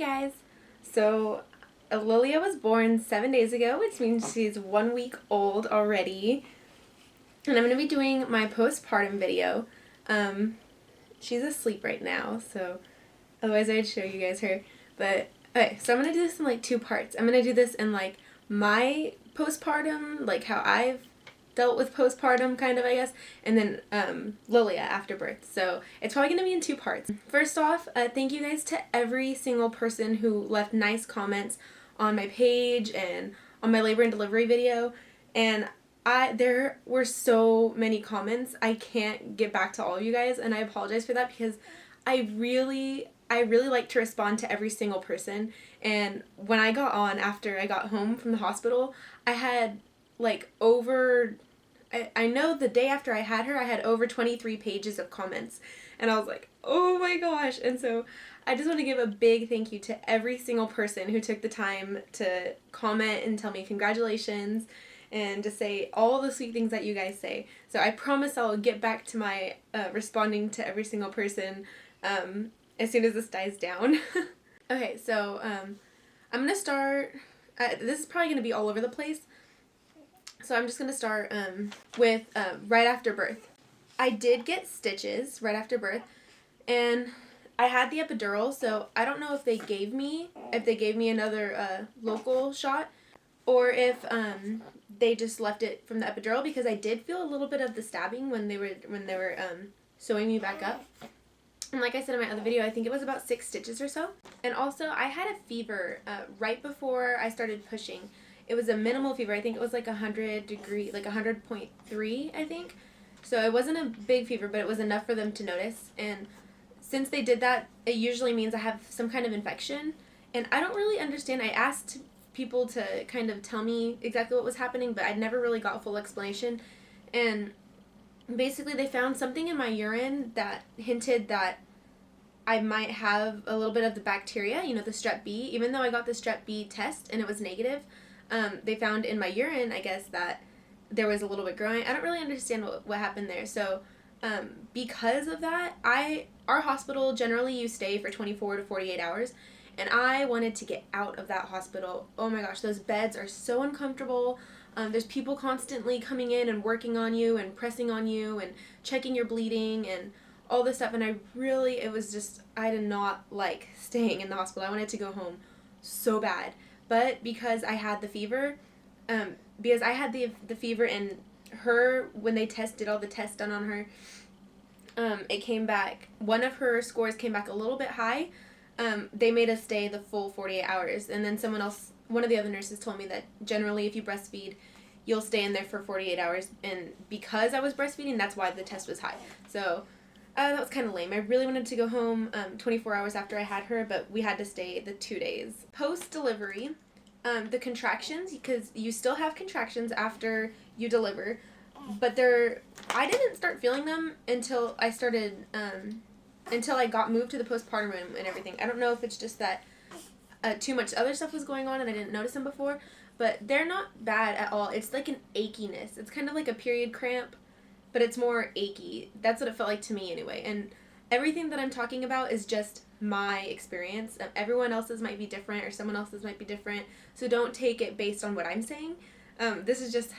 guys! So Lilia was born 7 days ago, which means she's 1 week old already. And I'm going to be doing my postpartum video. She's asleep right now, so otherwise I'd show you guys her. But, okay, so I'm going to do this in like 2 parts. I'm going to do this in like my postpartum, like how I've dealt with postpartum, kind of, I guess, and then Lilia after birth. So it's probably going to be in 2 parts. First off, thank you guys to every single person who left nice comments on my page and on my labor and delivery video. And there were so many comments. I can't get back to all of you guys, and I apologize for that because I really like to respond to every single person. And when I got on after I got home from the hospital, I had like I know the day after I had her, I had over 23 pages of comments. And I was like, oh my gosh. And so I just want to give a big thank you to every single person who took the time to comment and tell me congratulations and to say all the sweet things that you guys say. So I promise I'll get back to my responding to every single person as soon as this dies down. Okay, so I'm going to start, this is probably going to be all over the place. So I'm just going to start with right after birth. I did get stitches right after birth, and I had the epidural, so I don't know if they gave me another local shot, or if they just left it from the epidural, because I did feel a little bit of the stabbing when they were sewing me back up. And like I said in my other video, I think it was about 6 stitches or so. And also, I had a fever right before I started pushing. It was a minimal fever. I think it was like 100 degree, like 100.3, I think. So it wasn't a big fever, but it was enough for them to notice. And since they did that, it usually means I have some kind of infection. And I don't really understand. I asked people to kind of tell me exactly what was happening, but I never really got a full explanation. And basically they found something in my urine that hinted that I might have a little bit of the bacteria, you know, the strep B. Even though I got the strep B test and it was negative, they found in my urine, I guess, that there was a little bit growing. I don't really understand what happened there. So because of that, our hospital, generally you stay for 24 to 48 hours. And I wanted to get out of that hospital. Oh my gosh, those beds are so uncomfortable. There's people constantly coming in and working on you and pressing on you and checking your bleeding and all this stuff. And I did not like staying in the hospital. I wanted to go home so bad. But because I had the fever, because I had the fever, and when they did all the tests done on her, it came back, one of her scores came back a little bit high. They made us stay the full 48 hours. And then one of the other nurses told me that generally if you breastfeed, you'll stay in there for 48 hours. And because I was breastfeeding, that's why the test was high. So that was kind of lame. I really wanted to go home 24 hours after I had her, but we had to stay the 2 days. Post-delivery, the contractions, because you still have contractions after you deliver, but I didn't start feeling them until I started, until I got moved to the postpartum room and everything. I don't know if it's just that too much other stuff was going on and I didn't notice them before, but they're not bad at all. It's like an achiness. It's kind of like a period cramp, but it's more achy. That's what it felt like to me anyway. And everything that I'm talking about is just my experience. Everyone else's might be different, or someone else's might be different, so don't take it based on what I'm saying. This is just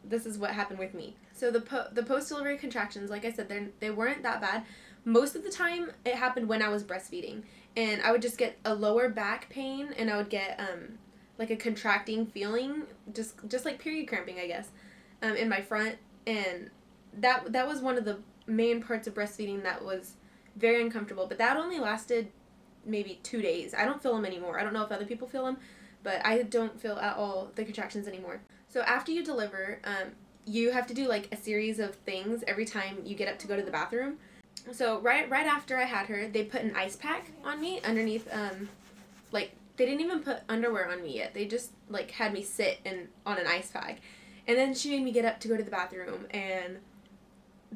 this is what happened with me. So the post-delivery contractions, like I said, they weren't that bad. Most of the time it happened when I was breastfeeding, and I would just get a lower back pain, and I would get like a contracting feeling, just like period cramping, I guess, in my front. And that was one of the main parts of breastfeeding that was very uncomfortable, but that only lasted maybe 2 days. I don't feel them anymore. I don't know if other people feel them, but I don't feel at all the contractions anymore. So after you deliver, you have to do like a series of things every time you get up to go to the bathroom. So right after I had her, they put an ice pack on me underneath, like they didn't even put underwear on me yet. They just like had me sit on an ice pack. And then she made me get up to go to the bathroom, and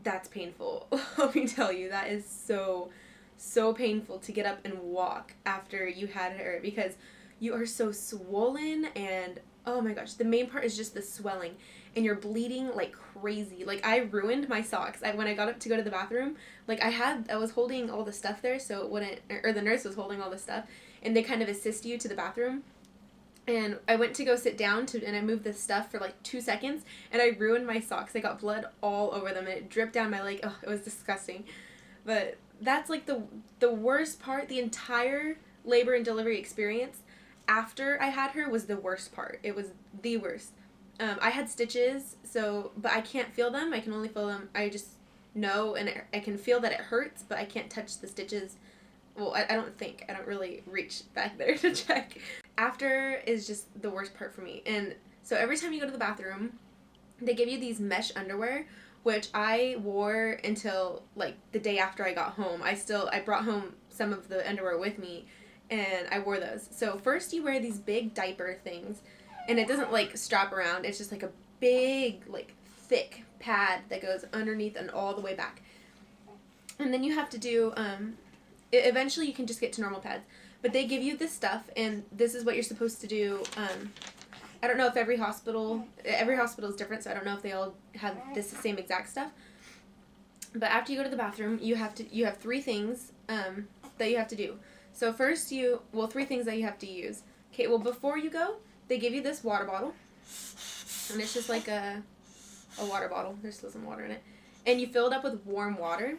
that's painful. Let me tell you, that is so painful to get up and walk after you had her, because you are so swollen, and oh my gosh, the main part is just the swelling. and you're bleeding like crazy. Like, I ruined my socks. When I got up to go to the bathroom, like, I was holding all the stuff there so it wouldn't, or the nurse was holding all the stuff, and they kind of assist you to the bathroom. And I went to go sit down and I moved the stuff for like 2 seconds, and I ruined my socks. I got blood all over them, and it dripped down my leg. Oh, it was disgusting. But that's like the worst part. The entire labor and delivery experience after I had her was the worst part. It was the worst. I had stitches, but I can't feel them. I can only feel them. I just know, and I can feel that it hurts, but I can't touch the stitches. Well, I don't think. I don't really reach back there to check. After is just the worst part for me. And so every time you go to the bathroom, they give you these mesh underwear, which I wore until like the day after I got home. I brought home some of the underwear with me, and I wore those. So first you wear these big diaper things, and it doesn't like strap around. It's just like a big, like thick pad that goes underneath and all the way back. And then you have to do, eventually you can just get to normal pads. But they give you this stuff, and this is what you're supposed to do. I don't know if every hospital is different, so I don't know if they all have this same exact stuff. But after you go to the bathroom, you have 3 things that you have to do. So first 3 things that you have to use. Okay, well, before you go, they give you this water bottle, and it's just like a water bottle. There's still some water in it. And you fill it up with warm water.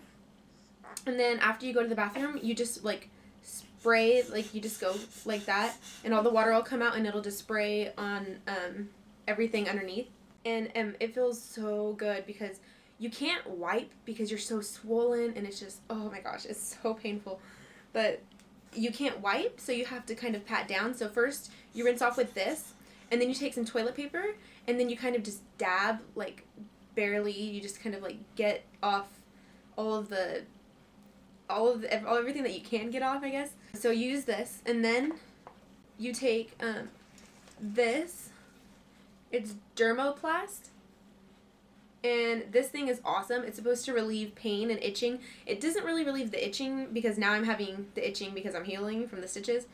And then after you go to the bathroom, you just like spray, like you just go like that, and all the water will come out, and it'll just spray on everything underneath. And it feels so good because you can't wipe because you're so swollen, and it's just, oh my gosh, it's so painful. But you can't wipe, so you have to kind of pat down. So first you rinse off with this, and then you take some toilet paper, and then you kind of just dab, like barely, you just kind of like get off everything that you can get off, I guess. So you use this, and then you take this. It's Dermoplast, and this thing is awesome. It's supposed to relieve pain and itching. It doesn't really relieve the itching because now I'm having the itching because I'm healing from the stitches,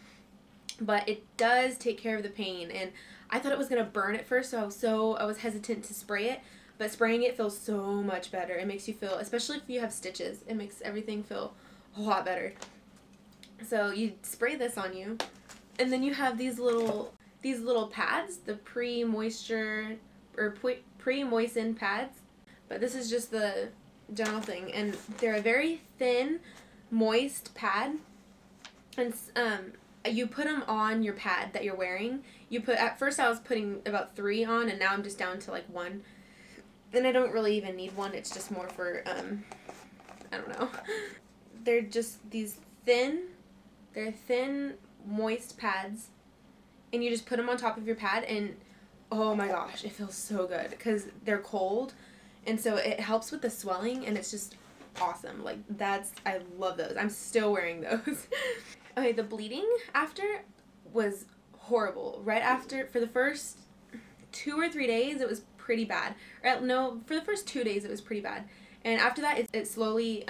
but it does take care of the pain. And I thought it was gonna burn at first, so I was hesitant to spray it. But spraying it feels so much better. It makes you feel, especially if you have stitches, it makes everything feel a lot better. So you spray this on you, and then you have these little pads, the pre-moisture or pre-moistened pads. But this is just the general thing, and they're a very thin, moist pad. And you put them on your pad that you're wearing. At first I was putting about 3 on, and now I'm just down to like 1. And I don't really even need 1. It's just more for, I don't know. They're just these thin, moist pads. And you just put them on top of your pad, and oh my gosh, it feels so good because they're cold. And so it helps with the swelling, and it's just awesome. Like, I love those. I'm still wearing those. Okay, the bleeding after was horrible. Right after, for the first 2 or 3 days, it was pretty bad. No, for the first 2 days, it was pretty bad. And after that, it slowly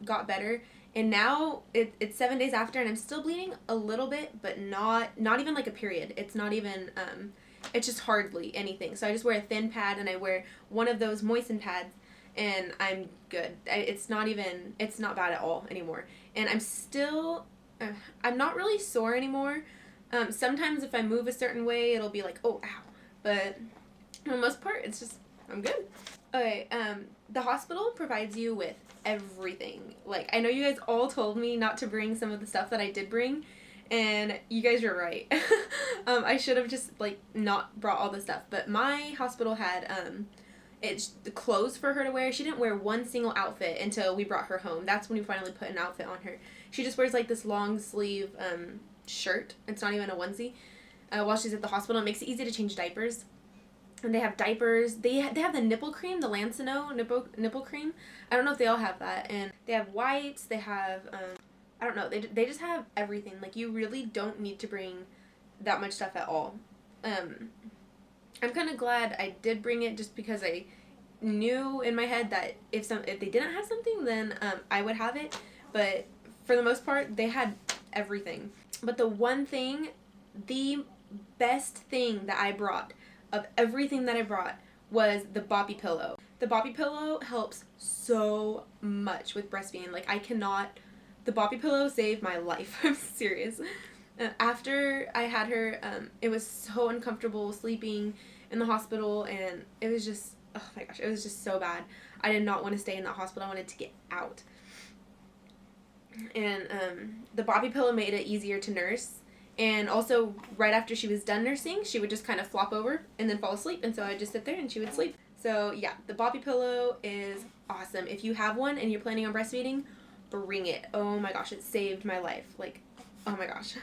got better. And now it's 7 days after, and I'm still bleeding a little bit, but not even like a period. It's not even, it's just hardly anything. So I just wear a thin pad, and I wear one of those moistened pads, and I'm good. It's not bad at all anymore. And I'm not really sore anymore. Sometimes if I move a certain way, it'll be like, oh, ow. But for the most part, it's just, I'm good. Okay, the hospital provides you with everything. Like, I know you guys all told me not to bring some of the stuff that I did bring, and you guys are right. I should have just, like, not brought all the stuff. But my hospital had, the clothes for her to wear. She didn't wear one single outfit until we brought her home. That's when we finally put an outfit on her. She just wears, like, this long sleeve, shirt. It's not even a onesie. While she's at the hospital, it makes it easy to change diapers. And they have diapers. They have the nipple cream, the Lancino nipple cream. I don't know if they all have that. And they have wipes. They have, I don't know. They just have everything. Like, you really don't need to bring that much stuff at all. I'm kind of glad I did bring it, just because I knew in my head that if they didn't have something, then I would have it. But for the most part, they had everything. But the best thing that I brought, of everything that I brought, was the Boppy pillow. The Boppy pillow helps so much with breastfeeding. Like, the Boppy pillow saved my life. I'm serious. After I had her, it was so uncomfortable sleeping in the hospital, and it was just, oh my gosh, it was just so bad. I did not want to stay in that hospital. I wanted to get out. And the Boppy pillow made it easier to nurse. And also, right after she was done nursing, she would just kind of flop over and then fall asleep. And so I'd just sit there and she would sleep. So yeah, the Boppy pillow is awesome. If you have one and you're planning on breastfeeding, bring it. Oh my gosh, it saved my life. Like, oh my gosh.